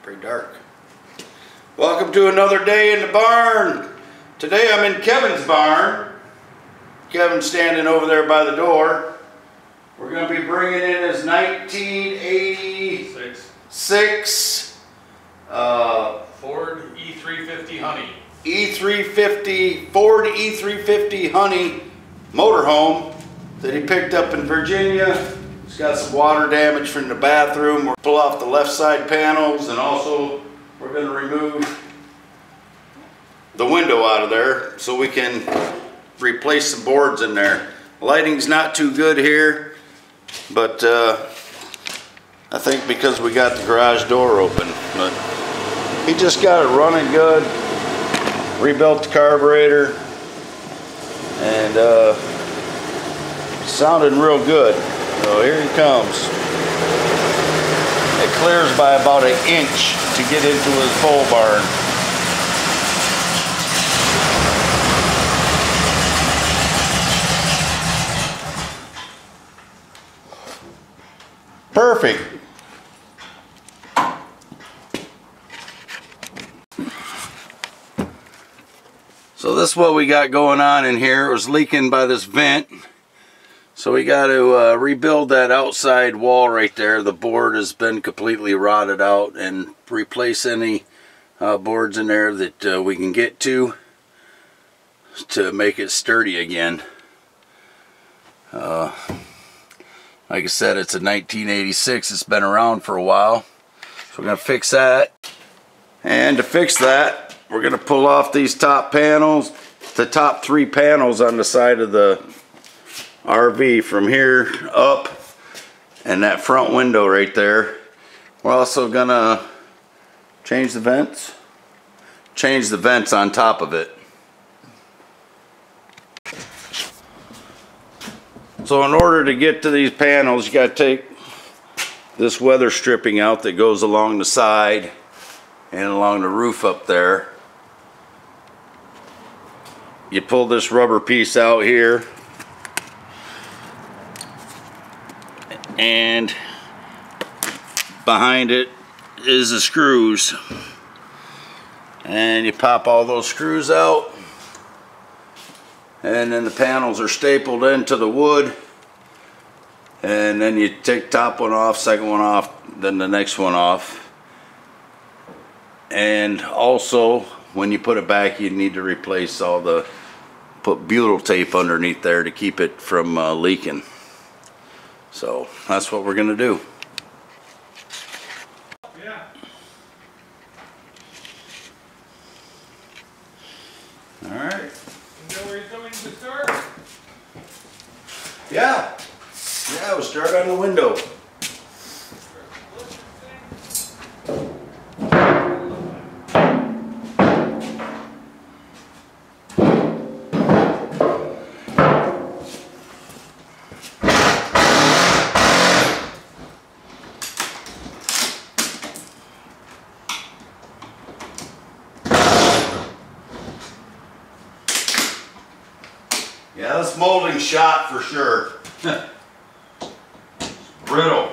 Pretty dark. Welcome to another day in the barn. Today I'm in Kevin's barn. Kevin's standing over there by the door. We're going to be bringing in his 1986 Ford E350 Honey. Ford E350 Honey motorhome that he picked up in Virginia. It's got some water damage from the bathroom. We'll pull off the left side panels, and also we're going to remove the window out of there so we can replace some boards in there. Lighting's not too good here, but I think because we got the garage door open. But he just got it running good. Rebuilt the carburetor, and sounding real good. So here he comes. It clears by about 1 inch to get into his pole barn. Perfect. So this is what we got going on in here. It was leaking by this vent. So we got to rebuild that outside wall right there. The board has been completely rotted out, and replace any boards in there that we can get to make it sturdy again. Like I said, it's a 1986. It's been around for a while. So we're going to fix that. And to fix that, we're going to pull off these top panels, the top 3 panels on the side of the RV from here up, and that front window right there. We're also going to change the vents on top of it. So in order to get to these panels, you got to take this weather stripping out that goes along the side and along the roof up there. You pull this rubber piece out here, and behind it is the screws, and you pop all those screws out, and then the panels are stapled into the wood, and then you take top one off, second one off, then the next one off. And also when you put it back, you need to replace put butyl tape underneath there to keep it from leaking. So that's what we're gonna do. Yeah. All right. You know where you're coming to start? Yeah. Yeah, we'll start on the window. Yeah, this molding shot for sure. Brittle.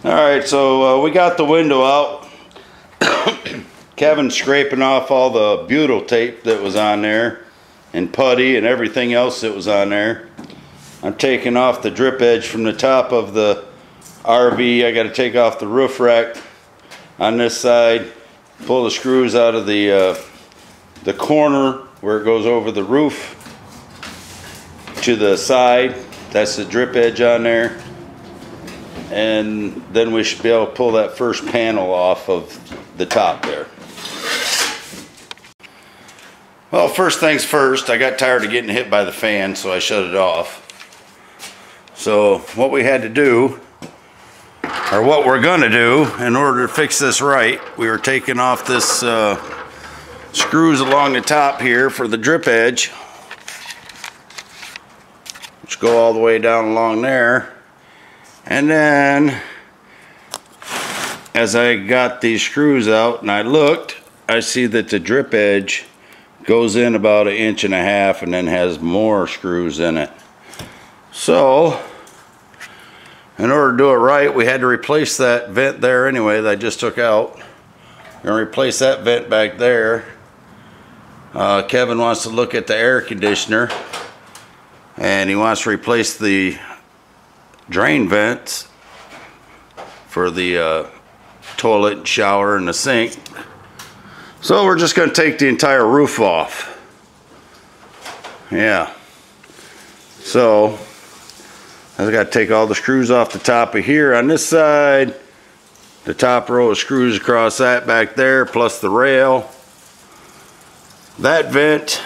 Alright, so we got the window out. Kevin's scraping off all the butyl tape that was on there, and putty and everything else that was on there. I'm taking off the drip edge from the top of the RV. I got to take off the roof rack on this side, pull the screws out of the corner where it goes over the roof to the side. That's the drip edge on there. And then we should be able to pull that first panel off of the top there. Well, first things first, I got tired of getting hit by the fan, so I shut it off. So what we had to do, or what we're gonna do in order to fix this right, we were taking off this screws along the top here for the drip edge, which go all the way down along there. And then, as I got these screws out and I looked, I see that the drip edge goes in about 1.5 inches and then has more screws in it. So, in order to do it right, we had to replace that vent there anyway that I just took out. We're going to replace that vent back there. Kevin wants to look at the air conditioner, and he wants to replace the drain vents for the toilet and shower and the sink. So we're just going to take the entire roof off. Yeah. So I got to take all the screws off the top of here on this side, the top row of screws across that back there, plus the rail, that vent,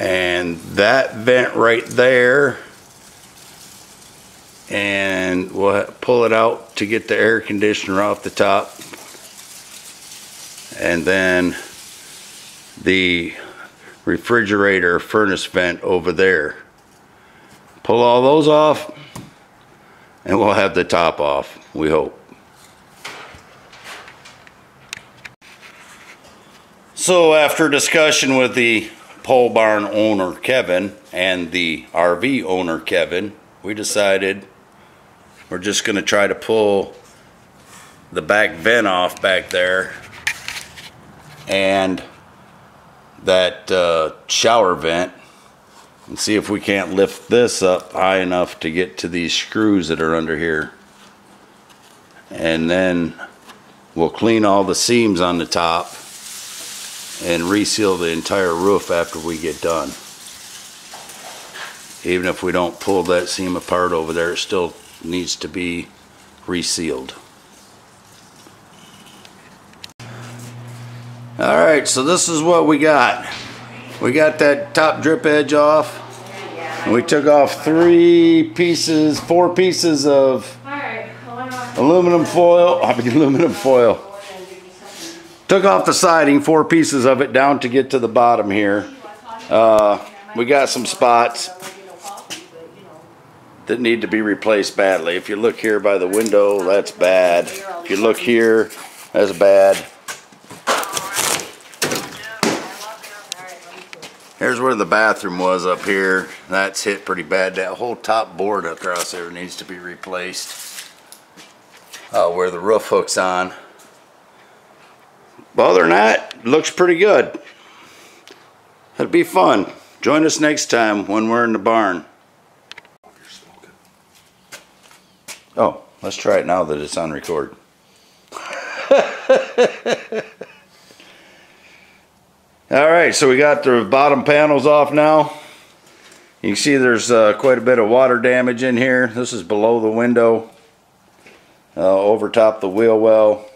and that vent right there, and we'll pull it out to get the air conditioner off the top, and then the refrigerator furnace vent over there. Pull all those off and we'll have the top off, we hope. So after discussion with the pole barn owner Kevin and the RV owner Kevin, we decided we're just going to try to pull the back vent off back there and that shower vent, and see if we can't lift this up high enough to get to these screws that are under here. And then we'll clean all the seams on the top and reseal the entire roof after we get done. Even if we don't pull that seam apart over there, it still needs to be resealed. Alright, so this is what we got. We got that top drip edge off. And we took off 4 pieces of aluminum foil. Took off the siding, 4 pieces of it down to get to the bottom here. We got some spots that need to be replaced badly. If you look here by the window, that's bad. If you look here, that's bad. Here's where the bathroom was up here. That's hit pretty bad. That whole top board across there needs to be replaced. Where the roof hooks on. But other than that, looks pretty good. It'll be fun. Join us next time when we're in the barn. Oh, let's try it now that it's on record. Alright, so we got the bottom panels off now. You can see there's quite a bit of water damage in here. This is below the window, over top the wheel well.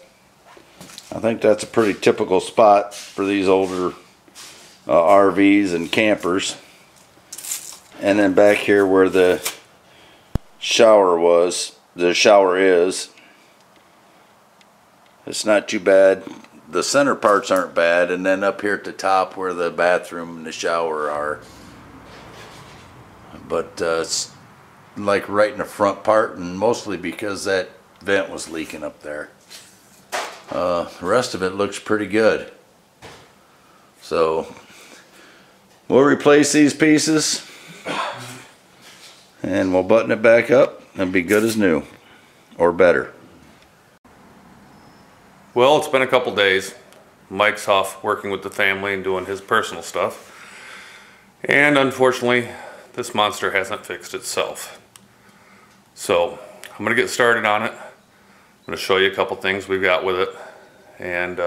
I think that's a pretty typical spot for these older RVs and campers. And then back here where the shower is, it's not too bad. The center parts aren't bad, and then up here at the top where the bathroom and the shower are, but it's like right in the front part, and mostly because that vent was leaking up there. The rest of it looks pretty good. So we'll replace these pieces and we'll button it back up and be good as new, or better. Well, it's been a couple days. Mike's off working with the family and doing his personal stuff. And unfortunately, this monster hasn't fixed itself. So I'm going to get started on it. I'm going to show you a couple things we've got with it. And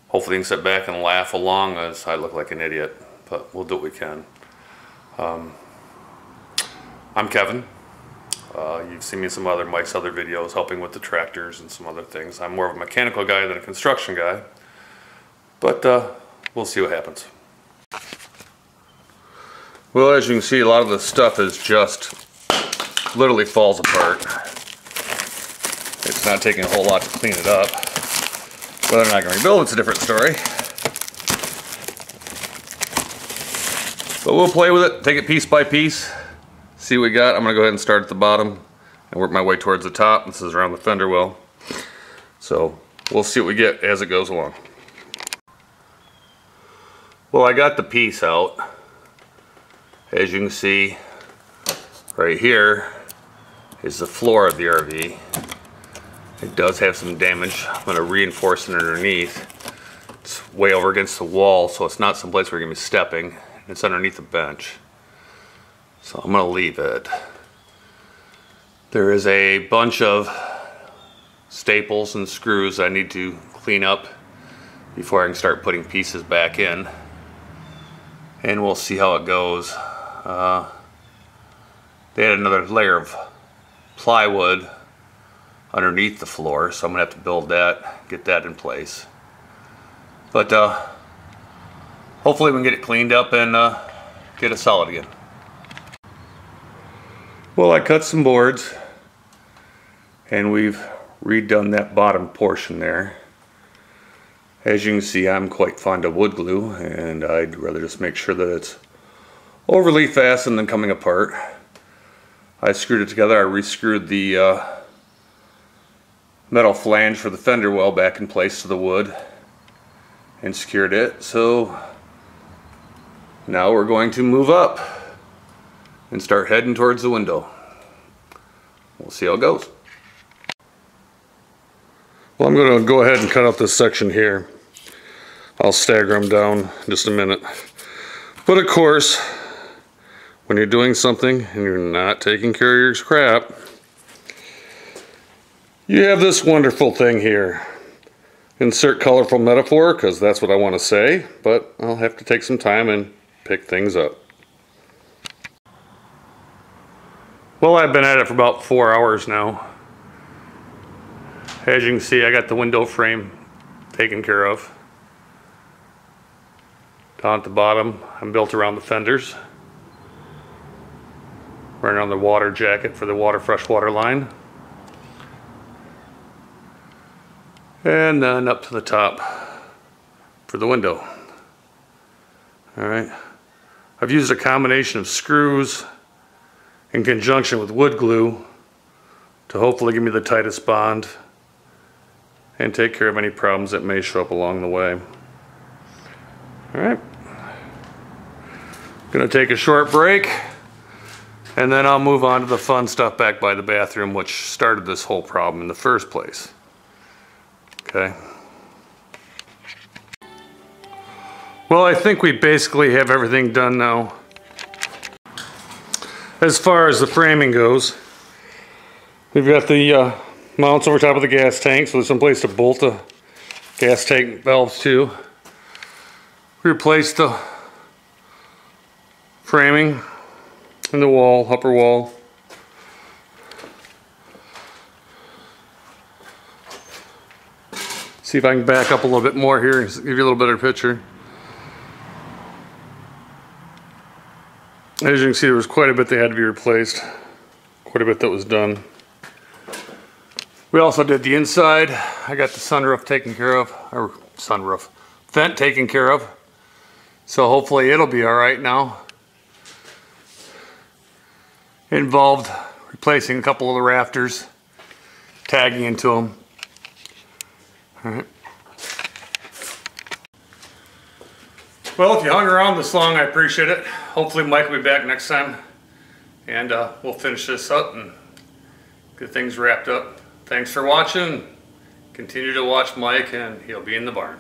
hopefully you can sit back and laugh along as I look like an idiot. But we'll do what we can. I'm Kevin. You've seen me in some other Mike's other videos helping with the tractors and some other things. I'm more of a mechanical guy than a construction guy, but we'll see what happens. Well, as you can see, a lot of the stuff is just literally falls apart. It's not taking a whole lot to clean it up. Whether or not I can rebuild it's a different story. But we'll play with it, take it piece by piece. See what we got. I'm going to go ahead and start at the bottom and work my way towards the top. This is around the fender well. So we'll see what we get as it goes along. Well, I got the piece out. As you can see, right here is the floor of the RV. It does have some damage. I'm going to reinforce it underneath. It's way over against the wall, so it's not someplace where you're going to be stepping. It's underneath a bench. So I'm going to leave it. There is a bunch of staples and screws I need to clean up before I can start putting pieces back in. And we'll see how it goes. They had another layer of plywood underneath the floor, so I'm going to have to build that, get that in place. But hopefully we can get it cleaned up and get it solid again. Well, I cut some boards and we've redone that bottom portion there. As you can see, I'm quite fond of wood glue, and I'd rather just make sure that it's overly fastened than coming apart. I screwed it together. I re-screwed the metal flange for the fender well back in place to the wood and secured it. So now we're going to move up and start heading towards the window. We'll see how it goes. Well, I'm going to go ahead and cut out this section here. I'll stagger them down in just a minute. But of course, when you're doing something and you're not taking care of your scrap, you have this wonderful thing here. Insert colorful metaphor, because that's what I want to say, but I'll have to take some time and pick things up. Well, I've been at it for about 4 hours now. As you can see, I got the window frame taken care of. Down at the bottom, I'm built around the fenders. Running on the water jacket for the freshwater line. And then up to the top for the window. Alright. I've used a combination of screws in conjunction with wood glue to hopefully give me the tightest bond and take care of any problems that may show up along the way. Alright. Gonna take a short break and then I'll move on to the fun stuff back by the bathroom, which started this whole problem in the first place. Okay. Well, I think we basically have everything done now. As far as the framing goes, we've got the mounts over top of the gas tank, so there's some place to bolt the gas tank valves to. We replaced the framing in the wall, upper wall. See if I can back up a little bit more here and give you a little better picture. As you can see, there was quite a bit that had to be replaced. Quite a bit that was done. We also did the inside. I got the sunroof taken care of, or sunroof, vent taken care of. So hopefully it'll be all right now. It involved replacing a couple of the rafters, tagging into them. All right. Well, if you hung around this long, I appreciate it. Hopefully Mike will be back next time, and we'll finish this up and get things wrapped up. Thanks for watching. Continue to watch Mike, and he'll be in the barn.